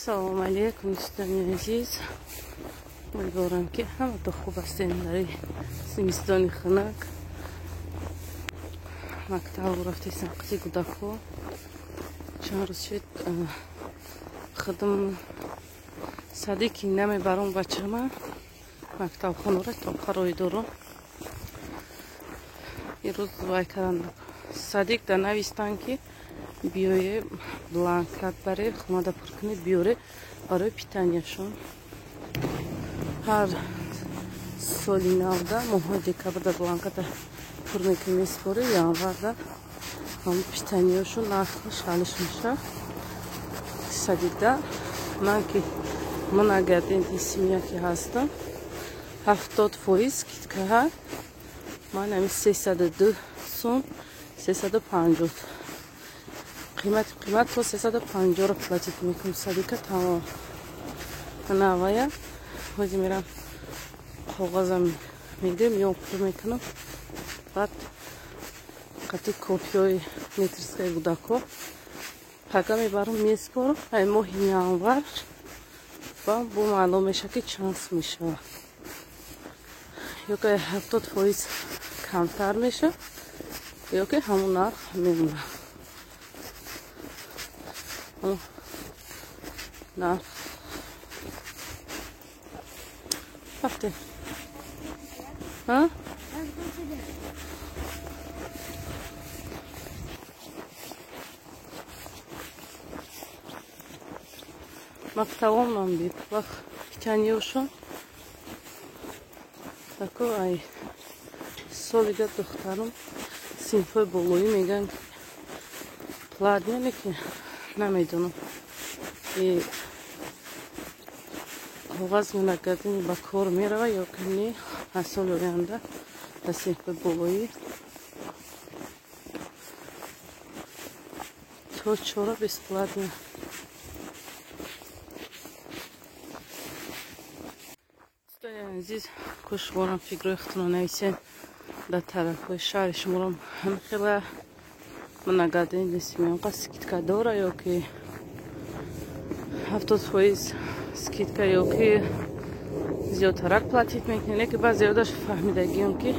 Салом алейкум, дӯстони азиз. Умедворам ки ҳамаатон хуб ҳастед. дар зимистони хунак мактаб рафти санқити кӯдакҳо чанд рӯз шуд худам садиқи намебарам бачама мактабхонаро то қарои дорам. ирӯз вай каранда садиқ да навистанд ки биёе бланкат баре хонада пур кунед биёре барои питанияшон. ҳар соли навда моҳои декабрда бланката пур мекунем меспоре январда ҳам питанияшон нархаш ҳалиш меша. садиқда ман ки ман агарденди семья ки ҳастам 70% скидка ман ами 302 сум 350 қимат то 350 платит мекунам. садиқа тамом навая ҳозир мерам коғазам мегирам ё пур мекунам. баъд қати копиёи метрскаи кӯдакҳо пага мебарам меспорам. ай моҳи январ ба бо маълум меша ки чанд сум мешавад. ё ки 70% камтар меша ё ки ҳамон нарх мемона. нарх вақте мактабонам бит вақт питанияшон тако ай солида духтарам синфҳои болоӣ меган пладня ки намедонам коғаз менагардини ба кор мерава ё ки не аз соли оянда ба синфҳои болоӣ то чора бесплатно. дӯстони азиз кӯшворам фикрҳои худтонро нависед дар тарафҳои шаҳри шуморам ҳамихела менагардини семёнқа скидка дора ё ки 70% скидка ё ки зиёдтарак платит мекунед. леки ба зиёдаш фаҳмидагиам ки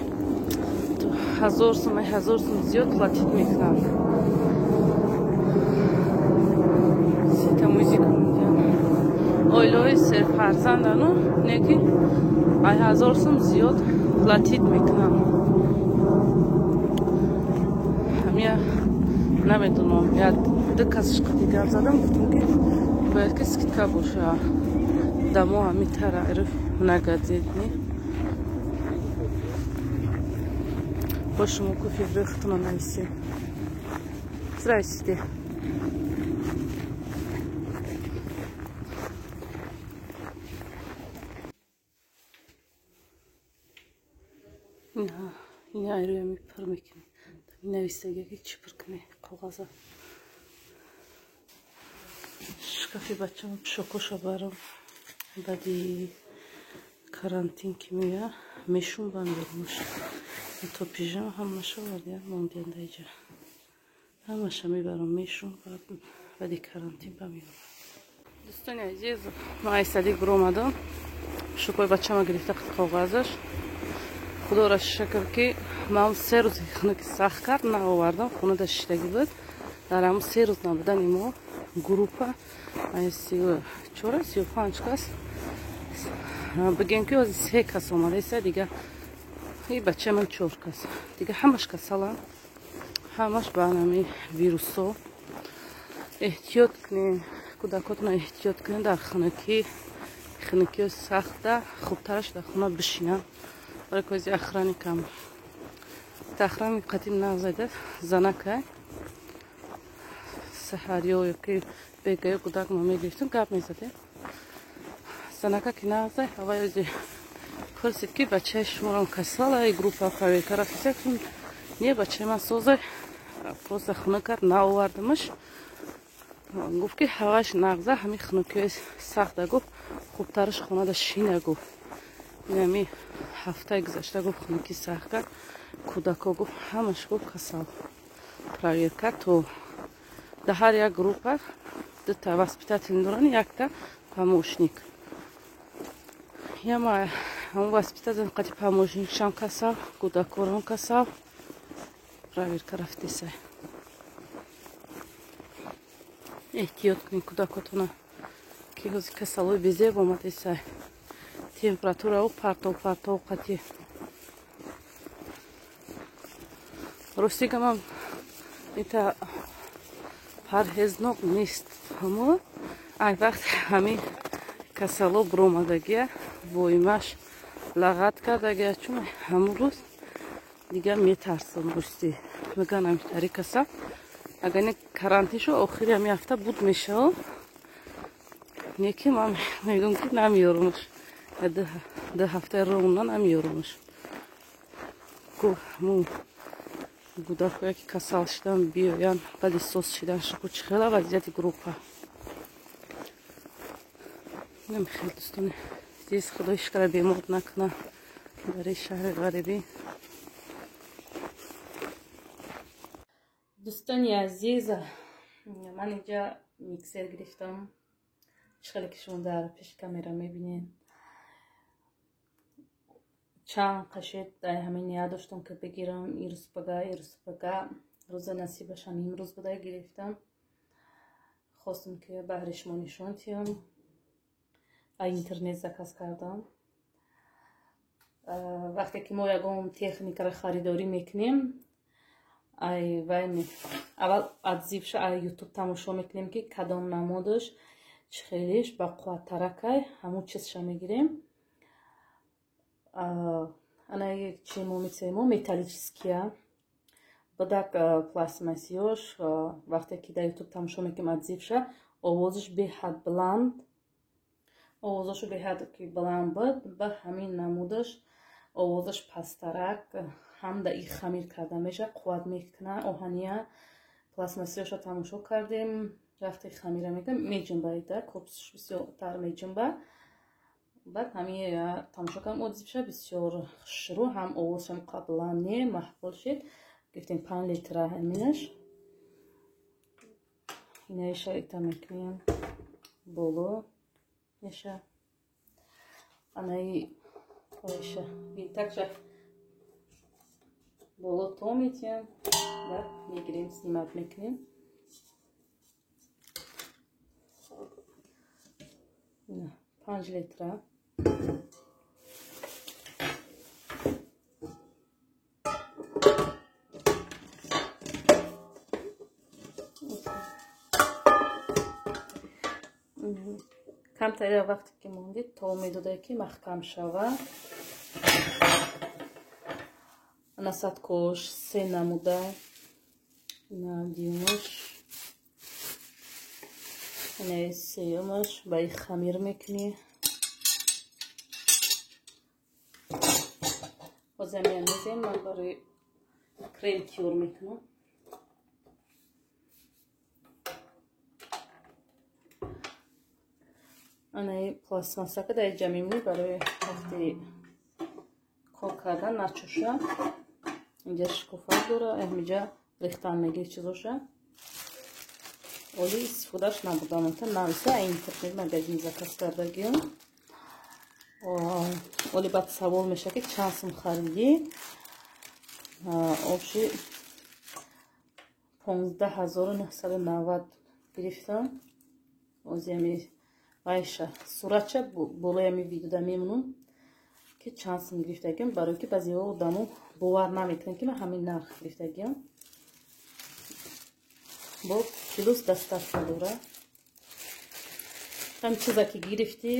1000 сум 1000 сум зиёд платит мекунам. сета музика мегӯям оилаҳои серфарзандану не ки 1000 сум зиёд платит мекунам. ҳамия намедонам ду касашқа дигар задам гуфтам ки бояд ки скидка боша дамо ҳами тараф нагардидни бо шумо ку фикрҳои худтонро нависед. здравствуйте. ин айроями пур мекунӣ навистагия ки чӣ пур кунӣ коғаза шкафи бачаам шокоша барам баъди карантин ки мея мешум бамбермуш то пижама ҳамаша вардия мондианда иҷа ҳамаша мебарам мешум баъди карантин бамеёрам. дӯстони азиз ман ай садиқ биромадам шокои бачама гирифта коғазаш худоро шукр ки ман 3 рӯзи хунуки сахт кард наовардам хонада шиштагӣ буд. дар ҳамун 3 рӯз набудани мо группа 34-35 кас бигем ки ҳозир 3 кас омадаиста дигар и бачаи ман 4 кас дигар ҳамаш касаланд ҳамаш ба нами вирусо. эҳтиёт кунед кӯдакотонро эҳтиёт кунед дар хунукиҳои сахта хубтараш дар хона бишинанд барои ки ҳозир охранникам тахрами қадим назайда занакай саҳарё ё ки бегаё кӯдак мо мегирифтем гап мезадем занака ки назай ҳавай ҳозир пурсид ки бачаи шуморам касала и группа проверка рафтиса не бачаи ман созай просто хуна кард наовардамаш гуфт ки ҳаваш нағза ҳамин хунукиҳои сахта гуфт хубтараш хонада шина гуфт инами ҳафтаи гузашта гуфт хунуки сахт кард кӯдако гуфт ҳамаш гуфт касал проверка то дар ҳар як группа Дута воспитательный дуран, якта помощник. Яма он воспитатель кати помощник шам касал, куда корон касал. Проверка рафтисай. Эhtiyot кни куда котуна. Киhoz касалой безе боматисай. Температура у парто кати. Ростигамам это парҳезнок нест. Ҳамо ай вақт ҳамин касало бромадагия воймаш лағат кардагия чун ҳамон рӯз дигар метарсам рости меган ҳамин касал агар не карантин шо охири ҳамин ҳафта буд мешав неки ман мегӯм ки намеёрумш ду ҳафтаи ровна намеёрумш му гудаҳое ки касал шидан биёянд баъди сос шидан шуку чӣ хела вазъияти группа намехел дӯстони азиз худои шикара бемор накуна дар ин шаҳри ғарибӣ. дӯстони азиз ман инҷа миксер гирифтам чӣ хеле ки шумо дар пеши камера мебинед чанд қашед дар ҳамин ния доштам ки бигирам ирӯзпага рӯза насибашам имрӯз буда гирифтам хостам ки баҳри шумо нишон диҳам аз интернет заказ кардам вақте ки мо ягон техникаро харидорӣ мекунем аввал адзивша аз ютуб тамошо мекунем ки кадом намудаш чӣ хелиш ба қувваттаракай ҳамун чизша мегирем она чему мецемо металлическия бадак пластмассиёш вақте ки дар ютуб тамошо мекунем адзивша овозаш беҳад баланд овозашу беҳад ки баланд буд ба ҳамин намудаш овозаш пасттарак ҳам да ин хамир карда меша қувват мекуна оҳания пластмассиёша тамошо кардем вақте хамира мекунем меҷунбаида корпусаш бисёр тар меҷунба баъд ҳамин тамошо кардам одзибша бисёр хушрӯ ҳам овозшам қаблан не маҳбул шид гифтем 5 литра ҳаминаш инаиша ита мекунем боло неша анаи оиша итакша боло то метиям баъд мегирем снимат мекунем 5 литра камтария вақте ки мондид то медодае ки маҳкам шава насадкош 3 намуда на дюймаш не сеюмаш ба ин хамир мекунӣ озамия мезем ман барои крем тёр мекунам анаи пластмассака дар инҷа мемонӣ барои вақти кор кардан начуша инҷа шикофак дора ҳаминҷа рехтан мегири чизоша оли истифодаш набудам нависа интернет магазин заказ кардагиам оли баъд савол меша ки чанд сум харидӣ обши 15990 гирифтам озями айша суратча болоями видеода мемонам ки чанд сум гирифтагиам барое ки баъзеҳо одамо бовар намекунанд ки ман ҳамин нарх гирифтагиам бо плюс доставка дора ҳамин чиза ки гирифтӣ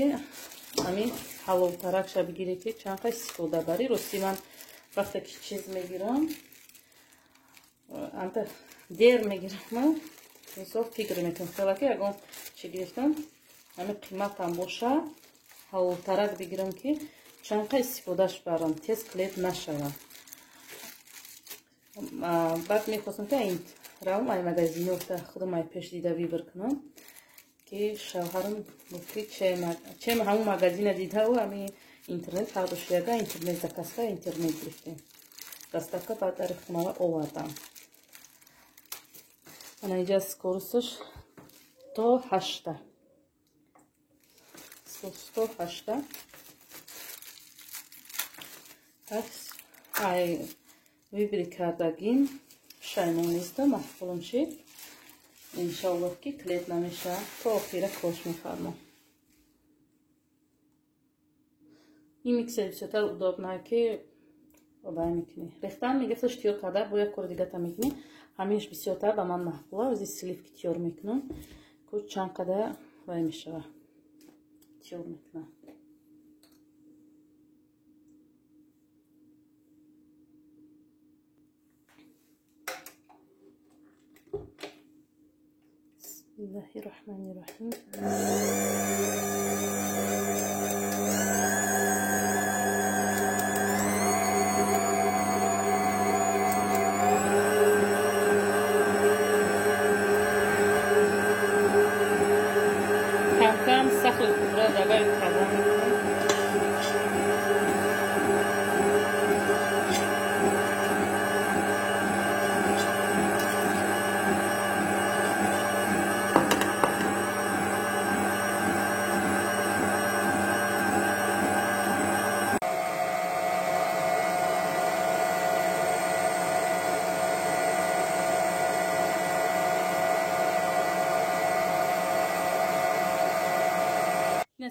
ҳамин ҳалолтаракша бигирӣ ки чанқа истифода барӣ рости ман вақте ки чиз мегирам анта дер мегирам ман ҳисоб фикр мекунам хела ки ягон чи гирифтам ҳамин қиматам боша ҳалолтарак бигирам ки чанқа истифодаш барам тез клеп нашавам баъд мехостам ки ин равм ай магазинёфта худам ай пеш дида вибр кунам ки шавҳарам гуфт ки чем ҳамун магазина дидау ҳамин интернет ҳардушияга интернет заказка интернет гирифтем доставка баъд дар хонава овардам ана инҷа скоросташ 108. 108. Так, ай вибери кардагин пушаймон неста маҳфулум шид. иншоаллоҳ ки клеп намеша, то охира кош мефармо. ин миксер бисёртар удобнае ки одай мекунӣ. Рехтан мегуфташ тиёр карда бо як кори дигата мекунӣ. ҳамиш бисёртар ба ман маҳбуба. ози сливки тиёр мекунам. ку чанд қадар вай мешава. тиёр мекунам. бисмиллаҳи роҳмани роҳим. کم سخت را دبر کردم.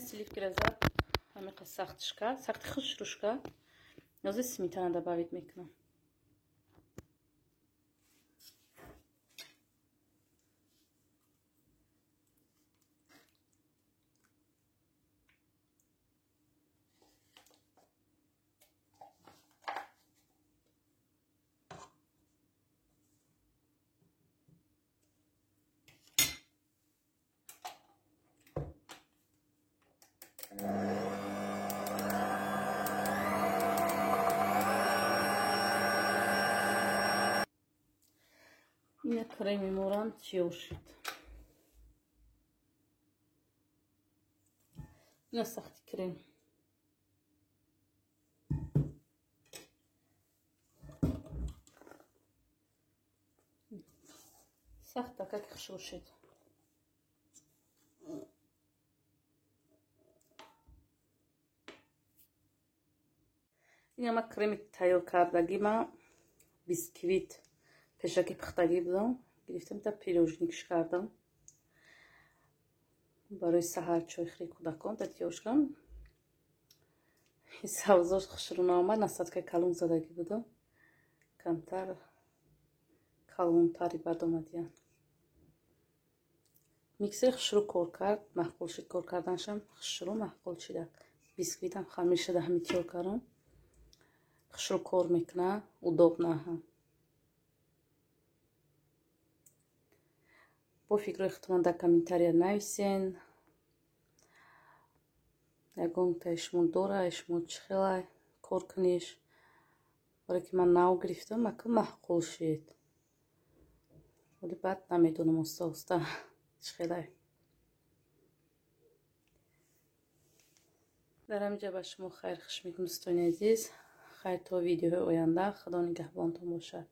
сливки раза ҳамиқа сахтиш кард. сахти хушруш кард. ёзе сметана добавить мекунам. ина креми мурам тиёр шуд. ина сахти крем. сахта как хушруш шуд. ин ама креми тайёр кардагима бисквит пешаки пухтагӣ будам. гирифтам та пирожникш кардам. барои саҳар чойхӯри кӯдакон та тиёрш кардам. савзош хушрӯ наомад. насадка калон задагӣ будам. камтар калонтари бад омадиян. миксер хушрӯ кор кард. маҳқул шид. кор карданашам хушрӯ маҳқул шид. бисквитам хамир шуда ҳамин тиёр кардам. хушрӯ кор мекуна. удобна ҳам. бо фикру ихтимол дар комментария нависен. ягон та эшмол дора, эшмол чӣ хела кор куниш. барое ки ман нав гирифтам, мака маҳқул шид. вале баъд намедонам оста оста чӣ хела. дар ҳаминҷа ба шумо хайр хуш мекунам дӯстони азиз. хайр то видеоҳои оянда. худо нигаҳбонтон бошад.